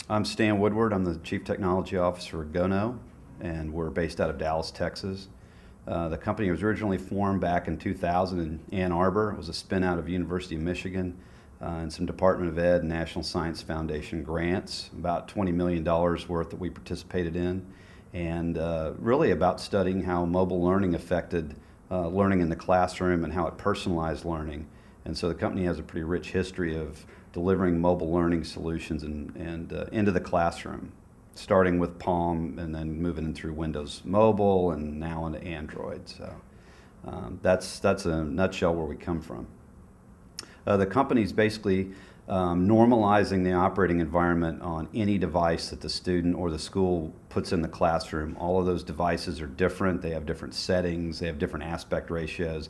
I'm Stan Woodward. I'm the Chief Technology Officer at GoKnow, and we're based out of Dallas, Texas. The company was originally formed back in 2000 in Ann Arbor. It was a spin out of University of Michigan and some Department of Ed and National Science Foundation grants, about $20 million worth that we participated in, and really about studying how mobile learning affected learning in the classroom and how it personalized learning. And so the company has a pretty rich history of delivering mobile learning solutions and into the classroom, starting with Palm and then moving in through Windows Mobile and now into Android. So that's a nutshell where we come from. The company's basically normalizing the operating environment on any device that the student or the school puts in the classroom. All of those devices are different. They have different settings. They have different aspect ratios,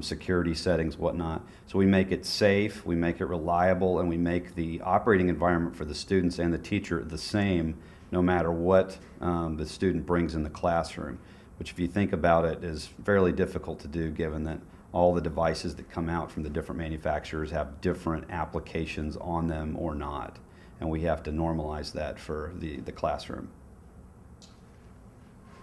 security settings, whatnot. So we make it safe, we make it reliable, and we make the operating environment for the students and the teacher the same no matter what the student brings in the classroom, which if you think about it is fairly difficult to do given that all the devices that come out from the different manufacturers have different applications on them or not. And we have to normalize that for the classroom.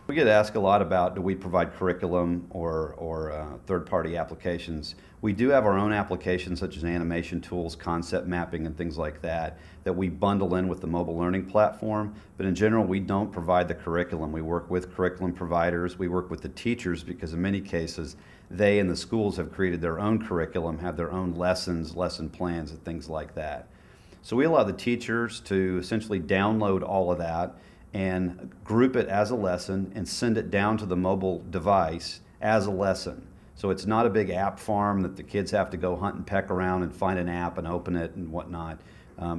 We get asked a lot about do we provide curriculum or third-party applications. We do have our own applications such as animation tools, concept mapping, and things like that we bundle in with the mobile learning platform. But in general, we don't provide the curriculum. We work with curriculum providers. We work with the teachers because in many cases, they and the schools have created their own curriculum, have their own lessons, lesson plans, and things like that. So we allow the teachers to essentially download all of that and group it as a lesson and send it down to the mobile device as a lesson. So it's not a big app farm that the kids have to go hunt and peck around and find an app and open it and whatnot.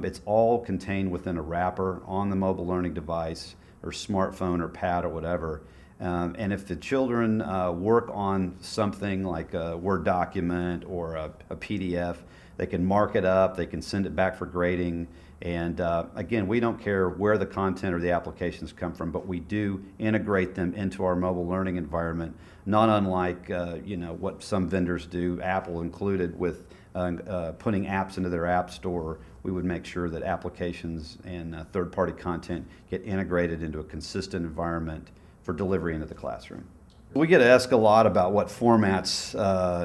It's all contained within a wrapper on the mobile learning device or smartphone or pad or whatever. And if the children work on something like a Word document or a PDF, they can mark it up, they can send it back for grading. And again, we don't care where the content or the applications come from, but we do integrate them into our mobile learning environment, not unlike what some vendors do, Apple included, with putting apps into their app store. We would make sure that applications and third-party content get integrated into a consistent environment for delivery into the classroom. We get asked a lot about what formats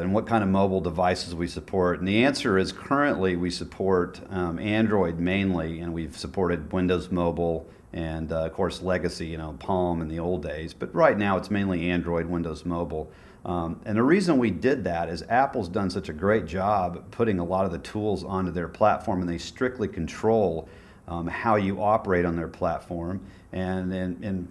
and what kind of mobile devices we support, and the answer is currently we support Android mainly, and we've supported Windows Mobile and of course legacy, Palm in the old days, but right now it's mainly Android, Windows Mobile. And the reason we did that is Apple's done such a great job putting a lot of the tools onto their platform, and they strictly control how you operate on their platform. And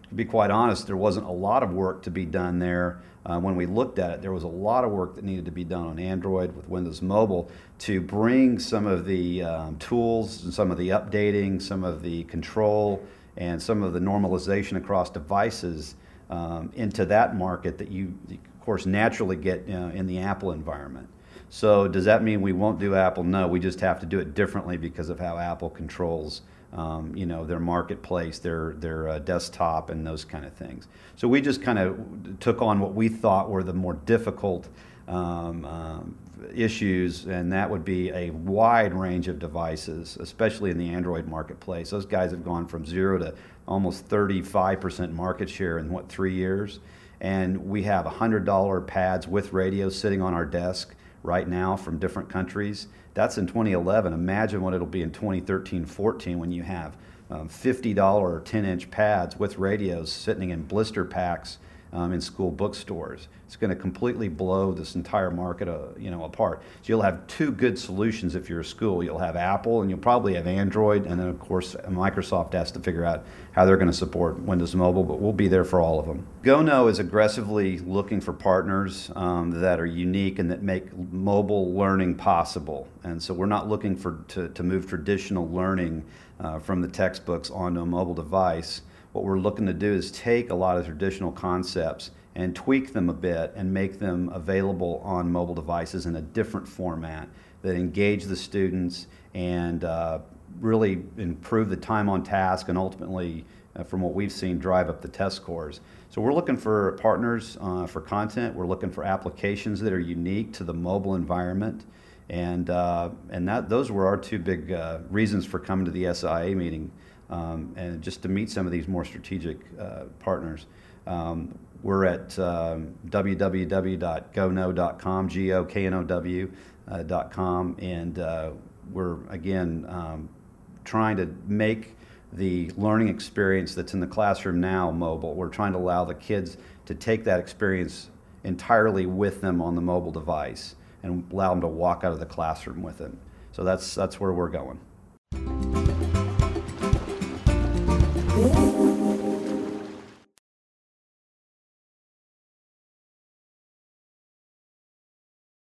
to be quite honest, there wasn't a lot of work to be done there. When we looked at it, there was a lot of work that needed to be done on Android with Windows Mobile to bring some of the tools and some of the updating, some of the control, and some of the normalization across devices into that market that you, of course, naturally get in the Apple environment. So does that mean we won't do Apple? No, we just have to do it differently because of how Apple controls their marketplace, their desktop, and those kind of things. So we just kind of took on what we thought were the more difficult issues, and that would be a wide range of devices, especially in the Android marketplace. Those guys have gone from 0 to almost 35% market share in, 3 years? And we have $100 pads with radios sitting on our desk right now from different countries. That's in 2011. Imagine what it'll be in 2013-14 when you have $50 10-inch pads with radios sitting in blister packs in school bookstores. It's going to completely blow this entire market apart. So you'll have two good solutions if you're a school. You'll have Apple and you'll probably have Android, and then of course Microsoft has to figure out how they're going to support Windows Mobile, but we'll be there for all of them. GoKnow is aggressively looking for partners that are unique and that make mobile learning possible. And so we're not looking to move traditional learning from the textbooks onto a mobile device. What we're looking to do is take a lot of traditional concepts and tweak them a bit and make them available on mobile devices in a different format that engage the students and really improve the time on task and ultimately, from what we've seen, drive up the test scores. So we're looking for partners for content. We're looking for applications that are unique to the mobile environment. And those were our two big reasons for coming to the SIA meeting, and just to meet some of these more strategic partners. We're at www.goknow.com, GOKNOW.com, and we're again trying to make the learning experience that's in the classroom now mobile. We're trying to allow the kids to take that experience entirely with them on the mobile device and allow them to walk out of the classroom with it. So that's where we're going.